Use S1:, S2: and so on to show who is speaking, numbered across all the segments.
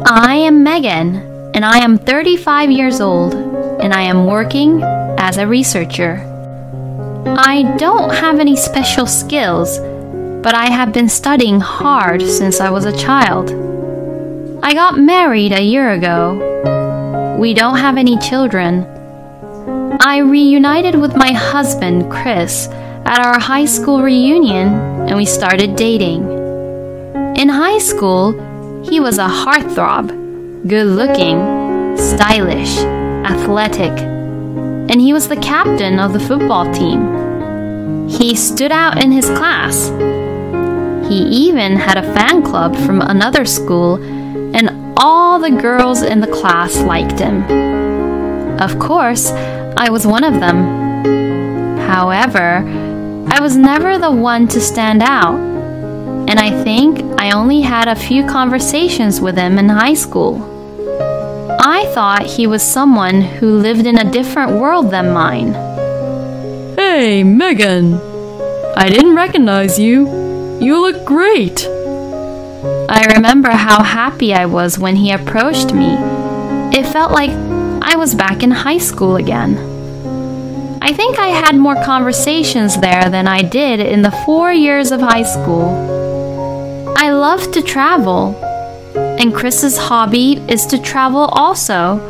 S1: I am Megan, and I am 35 years old, and I am working as a researcher. I don't have any special skills, but I have been studying hard since I was a child. I got married a year ago. We don't have any children. I reunited with my husband, Chris, at our high school reunion, and we started dating. In high school, he was a heartthrob, good-looking, stylish, athletic, and he was the captain of the football team. He stood out in his class. He even had a fan club from another school, and all the girls in the class liked him. Of course, I was one of them. However, I was never the one to stand out, and I think I only had a few conversations with him in high school. I thought he was someone who lived in a different world than mine.
S2: Hey, Megan! I didn't recognize you. You look great!
S1: I remember how happy I was when he approached me. It felt like I was back in high school again. I think I had more conversations there than I did in the 4 years of high school. I love to travel, and Chris's hobby is to travel also,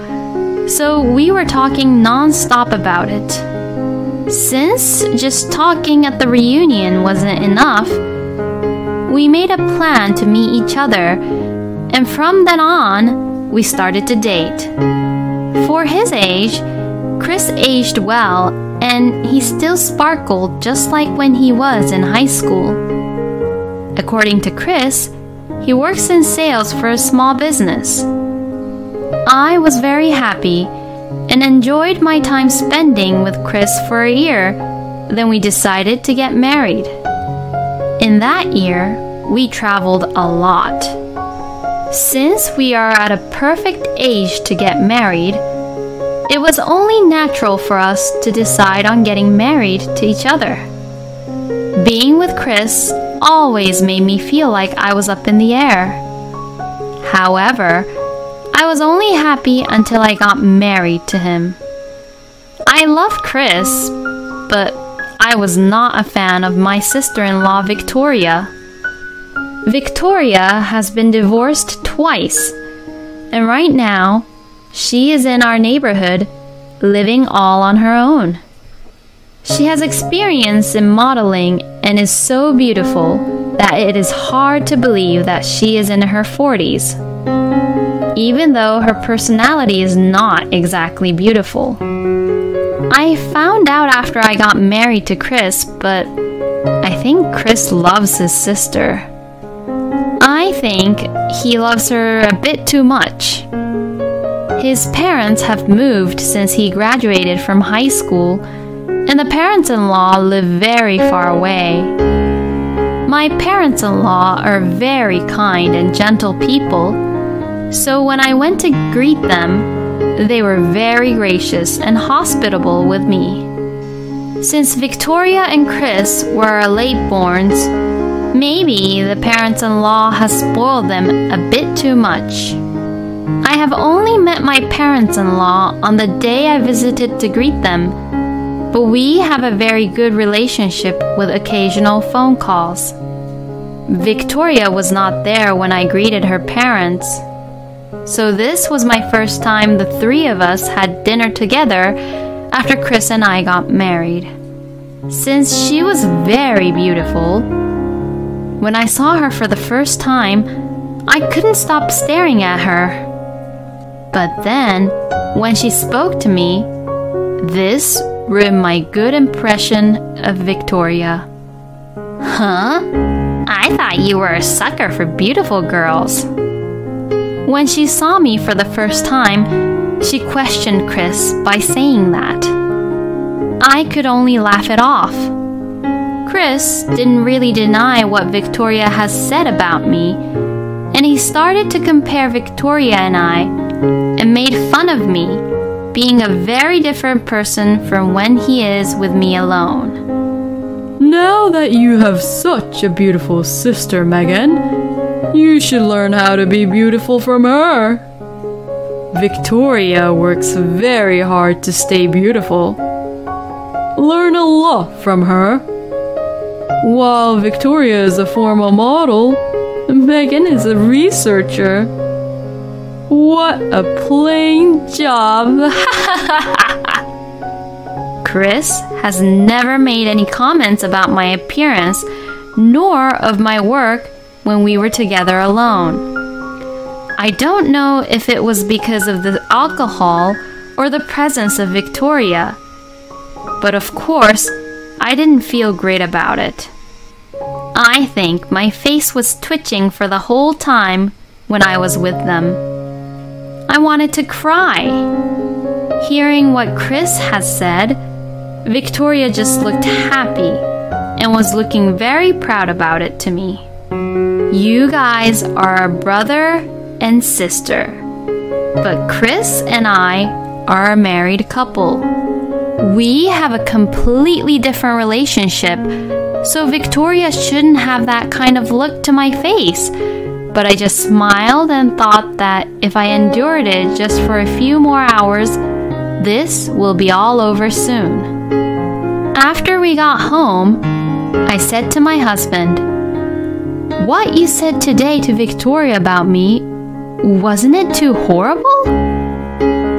S1: so we were talking non-stop about it. Since just talking at the reunion wasn't enough, we made a plan to meet each other, and from then on, we started to date. For his age, Chris aged well, and he still sparkled just like when he was in high school. According to Chris, he works in sales for a small business. I was very happy and enjoyed my time spending with Chris for a year. Then we decided to get married. In that year, we traveled a lot. Since we are at a perfect age to get married, it was only natural for us to decide on getting married to each other. Being with Chris always made me feel like I was up in the air. However, I was only happy until I got married to him. I loved Chris, but I was not a fan of my sister-in-law, Victoria. Victoria has been divorced twice, and right now, she is in our neighborhood, living all on her own. She has experience in modeling and is so beautiful that it is hard to believe that she is in her 40s, even though her personality is not exactly beautiful. I found out after I got married to Chris, but I think Chris loves his sister. I think he loves her a bit too much. His parents have moved since he graduated from high school, and the parents-in-law live very far away. My parents-in-law are very kind and gentle people, so when I went to greet them, they were very gracious and hospitable with me. Since Victoria and Chris were late-borns, maybe the parents-in-law has spoiled them a bit too much. I have only met my parents-in-law on the day I visited to greet them, but we have a very good relationship with occasional phone calls. Victoria was not there when I greeted her parents, so this was my first time the three of us had dinner together after Chris and I got married. Since she was very beautiful, when I saw her for the first time, I couldn't stop staring at her. But then, when she spoke to me, this ruined my good impression of Victoria. Huh? I thought you were a sucker for beautiful girls. When she saw me for the first time, she questioned Chris by saying that. I could only laugh it off. Chris didn't really deny what Victoria has said about me, and he started to compare Victoria and I, and made fun of me, being a very different person from when he is with me alone.
S2: Now that you have such a beautiful sister, Megan, You should learn how to be beautiful from her. Victoria works very hard to stay beautiful. Learn a lot from her. While Victoria is a formal model, Megan is a researcher. What a plain job.
S1: Chris has never made any comments about my appearance, nor of my work when we were together alone. I don't know if it was because of the alcohol or the presence of Victoria, but of course, I didn't feel great about it. I think my face was twitching for the whole time when I was with them. I wanted to cry. Hearing what Chris has said, Victoria just looked happy and was looking very proud about it to me. You guys are a brother and sister, but Chris and I are a married couple. We have a completely different relationship, so Victoria shouldn't have that kind of look to my face. But I just smiled and thought that if I endured it just for a few more hours, this will be all over soon. After we got home, I said to my husband, "What you said today to Victoria about me, wasn't it too horrible?"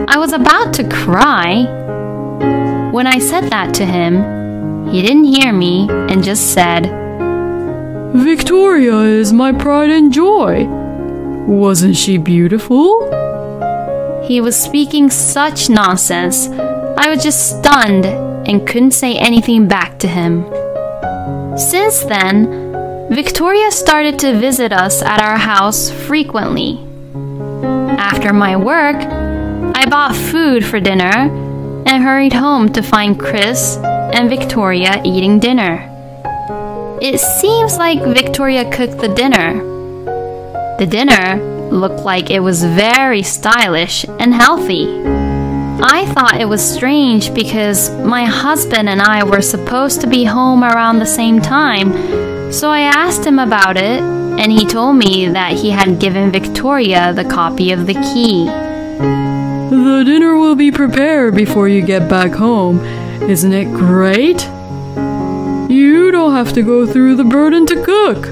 S1: I was about to cry. When I said that to him, he didn't hear me and just said,
S2: "Victoria is my pride and joy. Wasn't she beautiful?"
S1: He was speaking such nonsense. I was just stunned and couldn't say anything back to him. Since then, Victoria started to visit us at our house frequently. After my work, I bought food for dinner and hurried home to find Chris and Victoria eating dinner. It seems like Victoria cooked the dinner. The dinner looked like it was very stylish and healthy. I thought it was strange because my husband and I were supposed to be home around the same time, so I asked him about it, and he told me that he had given Victoria the copy of the key.
S2: The dinner will be prepared before you get back home. Isn't it great? You don't have to go through the burden to cook.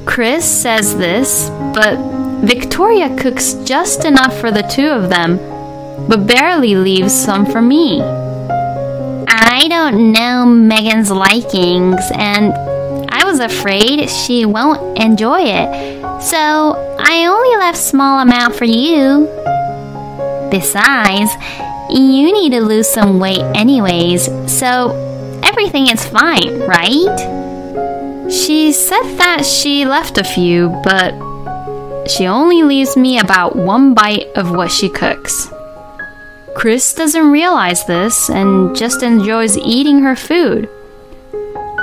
S1: Chris says this, but Victoria cooks just enough for the two of them, but barely leaves some for me. I don't know Megan's likings, and I was afraid she won't enjoy it, so I only left small amount for you. Besides, you need to lose some weight anyways, so everything is fine, right? She said that she left a few, but she only leaves me about one bite of what she cooks. Chris doesn't realize this and just enjoys eating her food.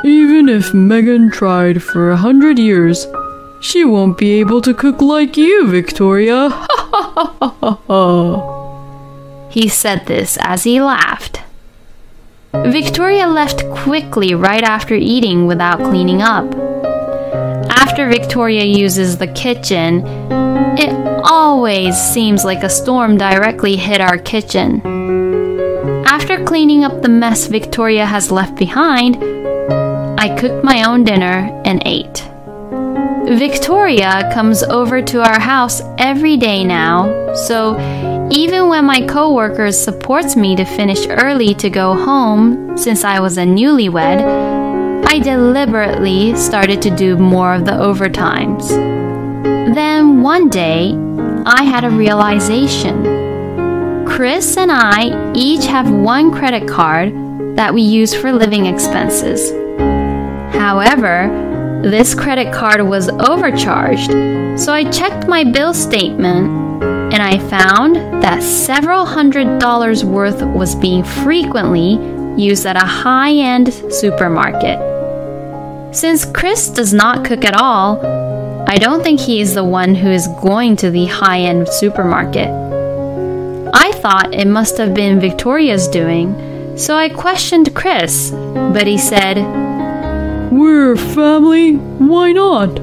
S2: Even if Megan tried for 100 years, she won't be able to cook like you, Victoria.
S1: He said this as he laughed. Victoria left quickly right after eating without cleaning up. After Victoria uses the kitchen, it always seems like a storm directly hit our kitchen. After cleaning up the mess Victoria has left behind, I cooked my own dinner and ate. Victoria comes over to our house every day now, so even when my coworkers supports me to finish early to go home since I was a newlywed, I deliberately started to do more of the overtimes. Then one day, I had a realization. Chris and I each have one credit card that we use for living expenses. However, this credit card was overcharged, so I checked my bill statement and I found that several $100s worth was being frequently used at a high-end supermarket. Since Chris does not cook at all, I don't think he is the one who is going to the high-end supermarket. I thought it must have been Victoria's doing, so I questioned Chris, but he said,
S2: "We're family, why not?"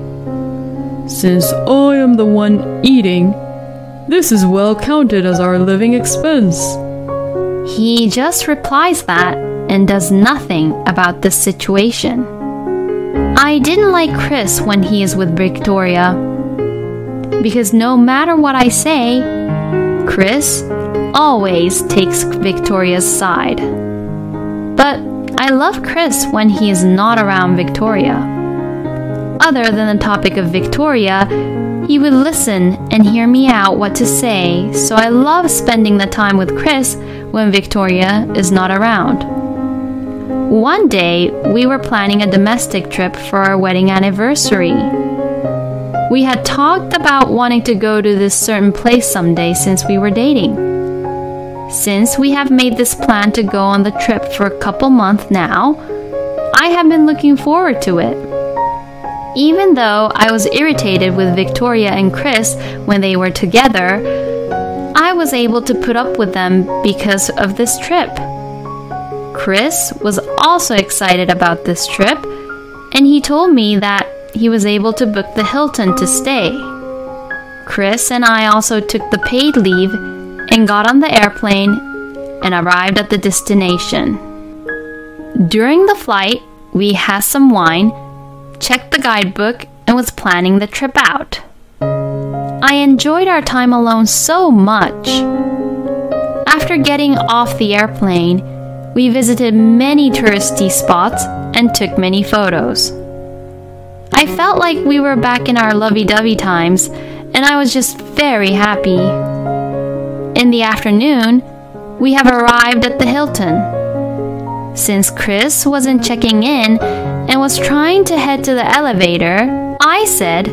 S2: Since I am the one eating, this is well counted as our living expense.
S1: He just replies that and does nothing about this situation. I didn't like Chris when he is with Victoria, because no matter what I say, Chris always takes Victoria's side. But I love Chris when he is not around Victoria. Other than the topic of Victoria, he would listen and hear me out what to say, so I love spending the time with Chris when Victoria is not around. One day, we were planning a domestic trip for our wedding anniversary. We had talked about wanting to go to this certain place someday since we were dating. Since we have made this plan to go on the trip for a couple months now, I have been looking forward to it. Even though I was irritated with Victoria and Chris when they were together, I was able to put up with them because of this trip. Chris was also excited about this trip, and he told me that he was able to book the Hilton to stay. Chris and I also took the paid leave and got on the airplane and arrived at the destination. During the flight, we had some wine, checked the guidebook, and was planning the trip out. I enjoyed our time alone so much. After getting off the airplane, we visited many touristy spots and took many photos. I felt like we were back in our lovey-dovey times, and I was just very happy. In the afternoon, we have arrived at the Hilton. Since Chris wasn't checking in and was trying to head to the elevator, I said,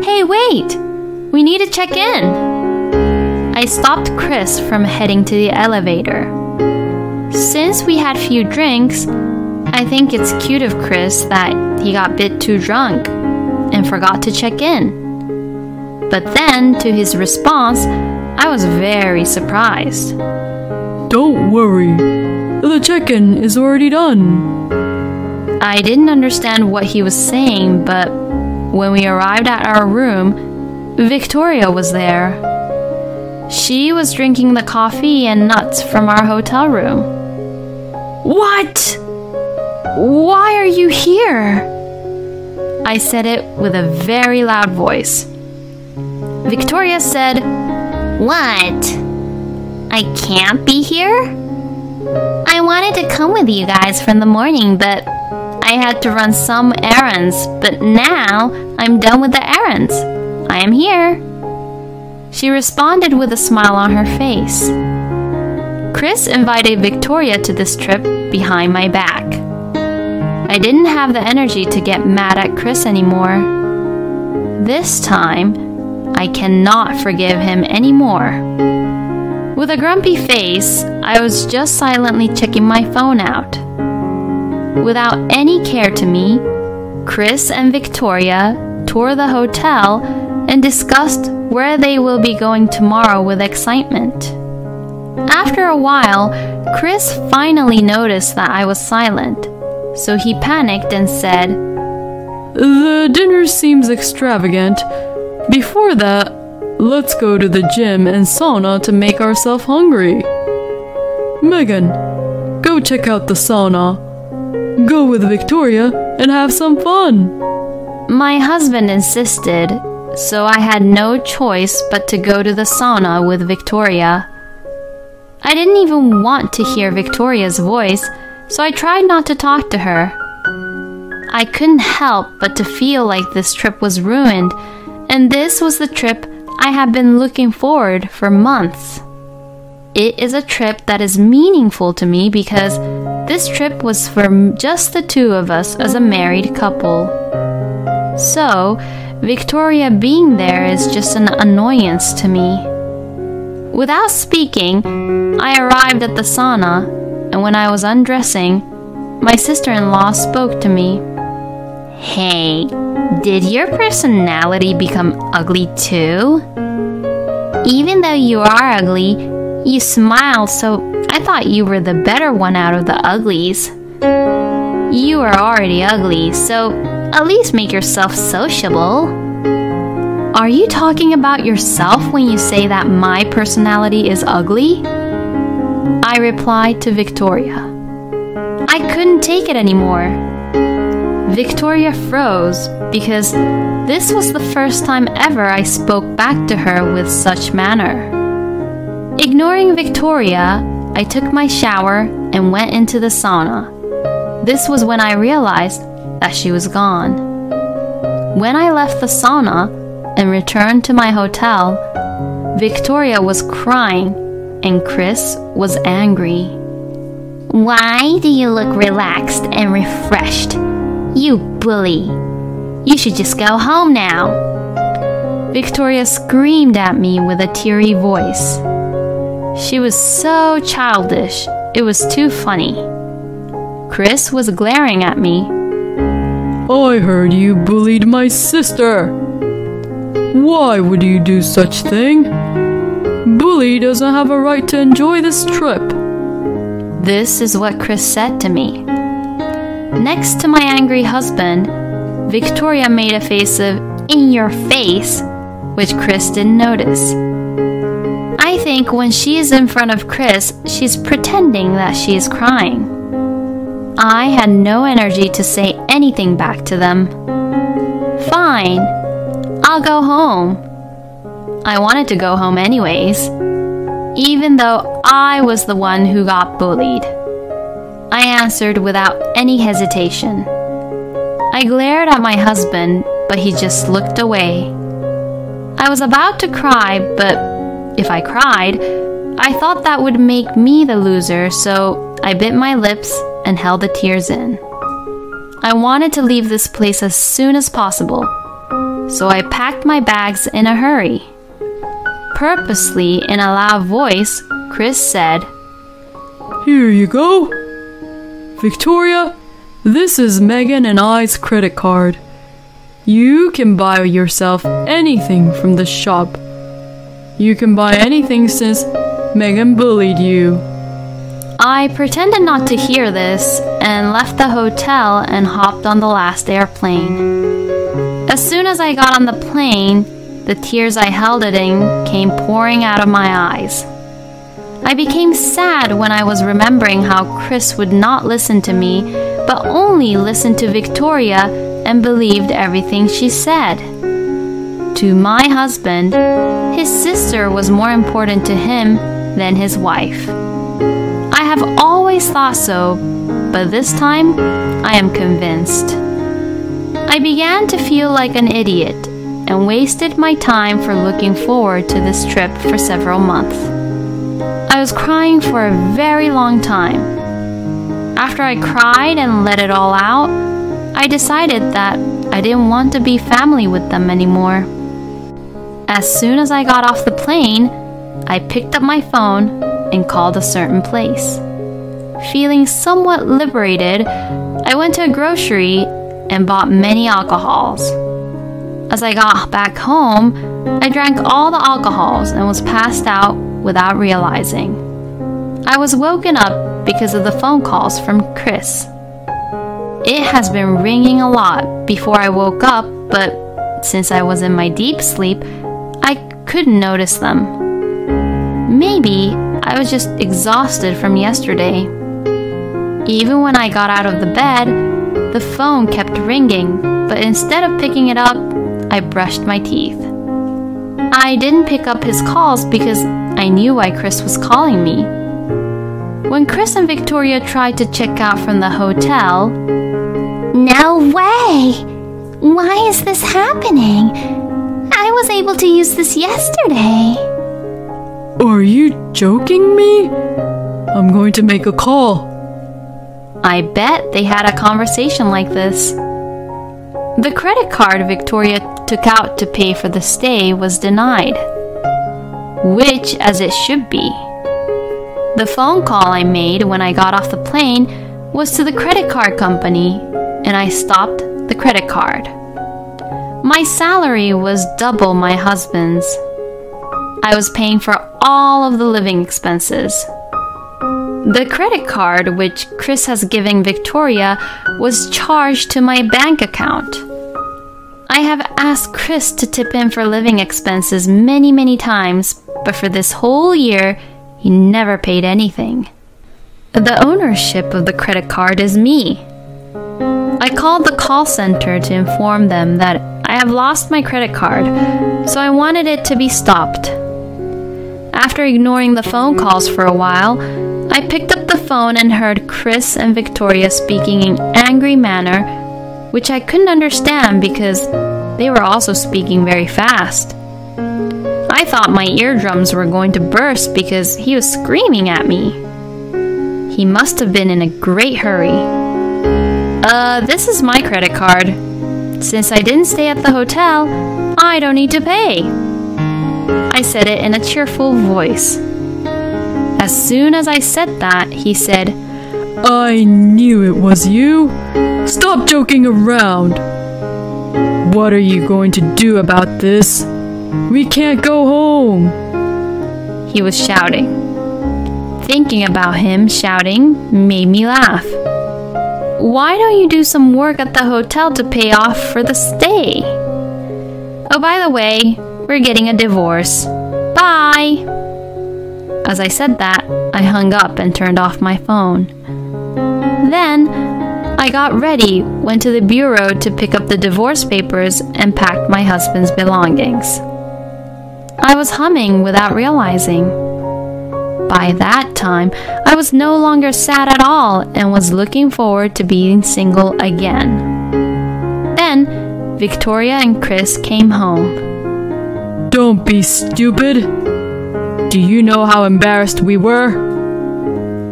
S1: "Hey, wait! We need to check in." I stopped Chris from heading to the elevator. Since we had few drinks, I think it's cute of Chris that he got a bit too drunk and forgot to check in. But then, to his response, I was very surprised.
S2: Don't worry, the check-in is already done.
S1: I didn't understand what he was saying, but when we arrived at our room, Victoria was there. She was drinking the coffee and nuts from our hotel room. "What? Why are you here?" I said it with a very loud voice. Victoria said, "What? I can't be here? I wanted to come with you guys from the morning, but I had to run some errands, but now I'm done with the errands. I am here." She responded with a smile on her face. Chris invited Victoria to this trip behind my back. I didn't have the energy to get mad at Chris anymore. This time, I cannot forgive him anymore. With a grumpy face, I was just silently checking my phone out. Without any care to me, Chris and Victoria toured the hotel and discussed where they will be going tomorrow with excitement. After a while, Chris finally noticed that I was silent, so he panicked and said,
S2: "The dinner seems extravagant. Before that, let's go to the gym and sauna to make ourselves hungry. Megan, go check out the sauna. Go with Victoria and have some fun."
S1: My husband insisted, so I had no choice but to go to the sauna with Victoria. I didn't even want to hear Victoria's voice, so I tried not to talk to her. I couldn't help but to feel like this trip was ruined, and this was the trip I have been looking forward for months. It is a trip that is meaningful to me because this trip was for just the two of us as a married couple. So, Victoria being there is just an annoyance to me. Without speaking, I arrived at the sauna, and when I was undressing, my sister-in-law spoke to me. "Hey, did your personality become ugly too? Even though you are ugly, you smiled, so I thought you were the better one out of the uglies. You are already ugly, so at least make yourself sociable." Are you talking about yourself when you say that my personality is ugly? I replied to Victoria. I couldn't take it anymore. Victoria froze because this was the first time ever I spoke back to her with such manner. Ignoring Victoria, I took my shower and went into the sauna. This was when I realized that she was gone. When I left the sauna and returned to my hotel, Victoria was crying and Chris was angry. Why do you look relaxed and refreshed? You bully! You should just go home now! Victoria screamed at me with a teary voice. She was so childish, it was too funny. Chris was glaring at me.
S2: I heard you bullied my sister. Why would you do such thing? Bully doesn't have a right to enjoy this trip.
S1: This is what Chris said to me. Next to my angry husband, Victoria made a face of "in your face," which Chris didn't notice. I think when she is in front of Chris, she's pretending that she is crying. I had no energy to say anything back to them. Fine, I'll go home. I wanted to go home anyways, even though I was the one who got bullied. I answered without any hesitation. I glared at my husband, but he just looked away. I was about to cry, but if I cried, I thought that would make me the loser, so I bit my lips and held the tears in. I wanted to leave this place as soon as possible, so I packed my bags in a hurry. Purposely, in a loud voice, Chris said,
S2: Here you go. Victoria, this is Megan and I's credit card. You can buy yourself anything from the shop. You can buy anything since Megan bullied you.
S1: I pretended not to hear this and left the hotel and hopped on the last airplane. As soon as I got on the plane, the tears I held it in came pouring out of my eyes. I became sad when I was remembering how Chris would not listen to me, but only listened to Victoria and believed everything she said. To my husband, his sister was more important to him than his wife. I have always thought so, but this time I am convinced. I began to feel like an idiot and wasted my time for looking forward to this trip for several months. I was crying for a very long time. After I cried and let it all out, I decided that I didn't want to be family with them anymore. As soon as I got off the plane, I picked up my phone and called a certain place. Feeling somewhat liberated, I went to a grocery and bought many alcohols. As I got back home, I drank all the alcohols and was passed out without realizing. I was woken up because of the phone calls from Chris. It has been ringing a lot before I woke up, but since I was in my deep sleep, I couldn't notice them. Maybe I was just exhausted from yesterday. Even when I got out of the bed, the phone kept ringing, but instead of picking it up, I brushed my teeth. I didn't pick up his calls because I knew why Chris was calling me. When Chris and Victoria tried to check out from the hotel,
S3: No way! Why is this happening? I was able to use this yesterday.
S2: Are you joking me? I'm going to make a call.
S1: I bet they had a conversation like this. The credit card Victoria took out to pay for the stay was denied, which as it should be. The phone call I made when I got off the plane was to the credit card company, and I stopped the credit card. My salary was double my husband's. I was paying for all of the living expenses. The credit card, which Chris has given Victoria, was charged to my bank account. I have asked Chris to tip in for living expenses many times, but for this whole year, he never paid anything. The ownership of the credit card is me. I called the call center to inform them that I have lost my credit card, so I wanted it to be stopped. After ignoring the phone calls for a while, I picked up the phone and heard Chris and Victoria speaking in an angry manner, which I couldn't understand because they were also speaking very fast. I thought my eardrums were going to burst because he was screaming at me. He must have been in a great hurry. This is my credit card. Since I didn't stay at the hotel, I don't need to pay. I said it in a cheerful voice. As soon as I said that, he said,
S2: I knew it was you. Stop joking around. What are you going to do about this? We can't go home.
S1: He was shouting. Thinking about him shouting made me laugh. Why don't you do some work at the hotel to pay off for the stay? Oh, by the way, we're getting a divorce. Bye! As I said that, I hung up and turned off my phone. Then, I got ready, went to the bureau to pick up the divorce papers, and packed my husband's belongings. I was humming without realizing. By that time, I was no longer sad at all and was looking forward to being single again. Then, Victoria and Chris came home.
S2: Don't be stupid. Do you know how embarrassed we were?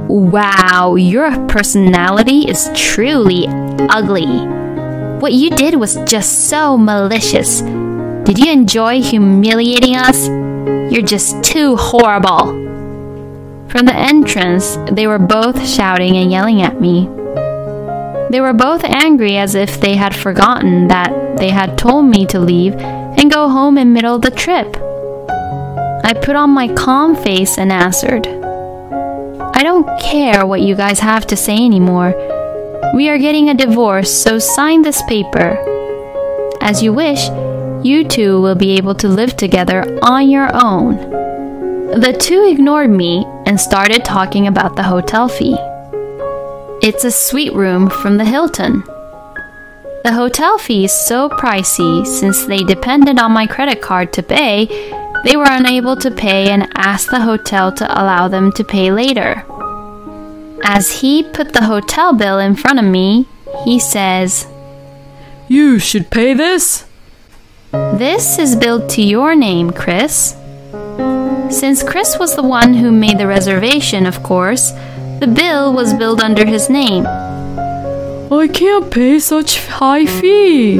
S1: Wow, your personality is truly ugly. What you did was just so malicious. Did you enjoy humiliating us? You're just too horrible. From the entrance, they were both shouting and yelling at me. They were both angry as if they had forgotten that they had told me to leave and go home in the middle of the trip. I put on my calm face and answered, I don't care what you guys have to say anymore. We are getting a divorce, so sign this paper. As you wish, you two will be able to live together on your own. The two ignored me and started talking about the hotel fee. It's a suite room from the Hilton. The hotel fee is so pricey since they depended on my credit card to pay, they were unable to pay and asked the hotel to allow them to pay later. As he put the hotel bill in front of me, he says,
S2: You should pay this.
S1: This is billed to your name, Chris. Since Chris was the one who made the reservation, of course, the bill was billed under his name.
S2: I can't pay such high fee.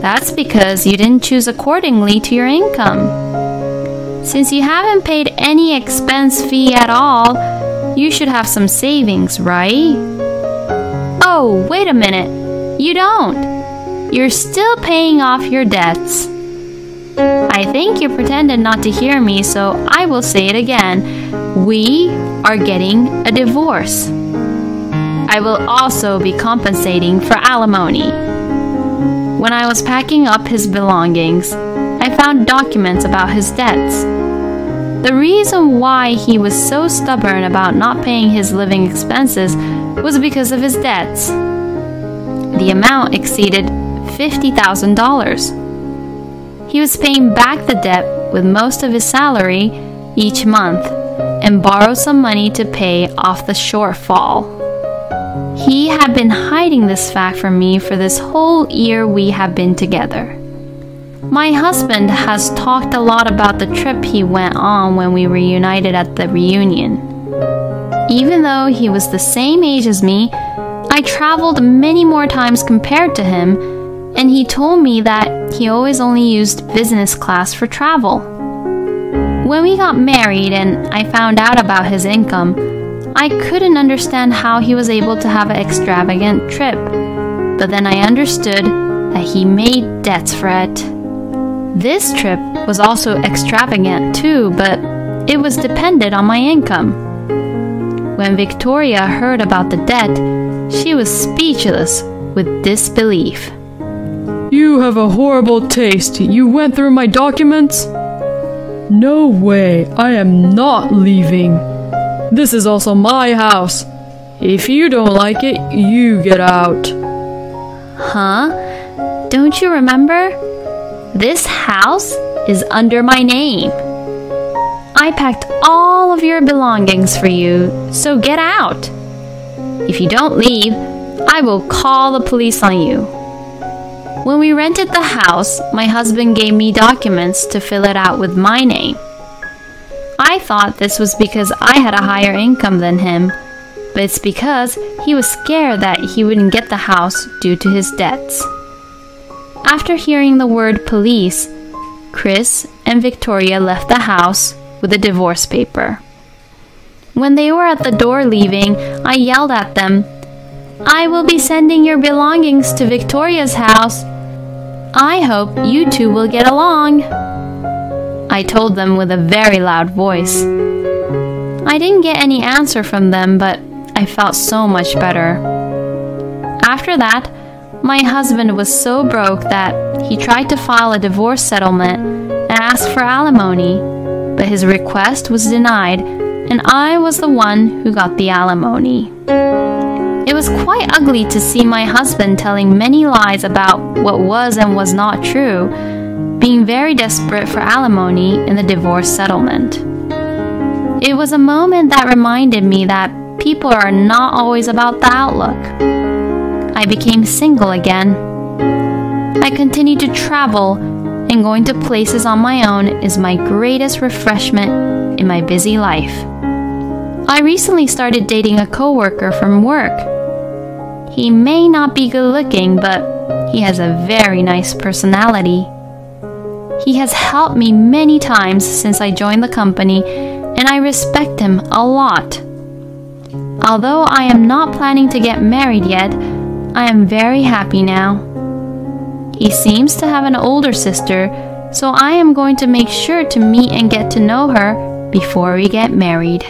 S1: That's because you didn't choose accordingly to your income. Since you haven't paid any expense fee at all, you should have some savings, right? Oh, wait a minute. You don't. You're still paying off your debts. I think you pretended not to hear me, so I will say it again. We are getting a divorce. I will also be compensating for alimony. When I was packing up his belongings, I found documents about his debts. The reason why he was so stubborn about not paying his living expenses was because of his debts. The amount exceeded $50,000. He was paying back the debt with most of his salary each month and borrowed some money to pay off the shortfall. He had been hiding this fact from me for this whole year we have been together. My husband has talked a lot about the trip he went on when we reunited at the reunion. Even though he was the same age as me, I traveled many more times compared to him, and he told me that he always only used business class for travel. When we got married and I found out about his income, I couldn't understand how he was able to have an extravagant trip, but then I understood that he made debts for it. This trip was also extravagant too, but it was dependent on my income. When Victoria heard about the debt, she was speechless with disbelief.
S2: You have a horrible taste. You went through my documents? No way. I am not leaving. This is also my house. If you don't like it, you get out.
S1: Huh? Don't you remember? This house is under my name. I packed all of your belongings for you, so get out. If you don't leave, I will call the police on you. When we rented the house, my husband gave me documents to fill it out with my name. I thought this was because I had a higher income than him, but it's because he was scared that he wouldn't get the house due to his debts. After hearing the word police, Chris and Victoria left the house with the divorce paper. When they were at the door leaving, I yelled at them, "I will be sending your belongings to Victoria's house. I hope you two will get along," I told them with a very loud voice. I didn't get any answer from them, but I felt so much better. After that, my husband was so broke that he tried to file a divorce settlement and ask for alimony, but his request was denied, and I was the one who got the alimony. It was quite ugly to see my husband telling many lies about what was and was not true, being very desperate for alimony in the divorce settlement. It was a moment that reminded me that people are not always about the outlook. I became single again. I continued to travel, and going to places on my own is my greatest refreshment in my busy life. I recently started dating a coworker from work. He may not be good looking, but he has a very nice personality. He has helped me many times since I joined the company, and I respect him a lot. Although I am not planning to get married yet, I am very happy now. He seems to have an older sister, so I am going to make sure to meet and get to know her before we get married.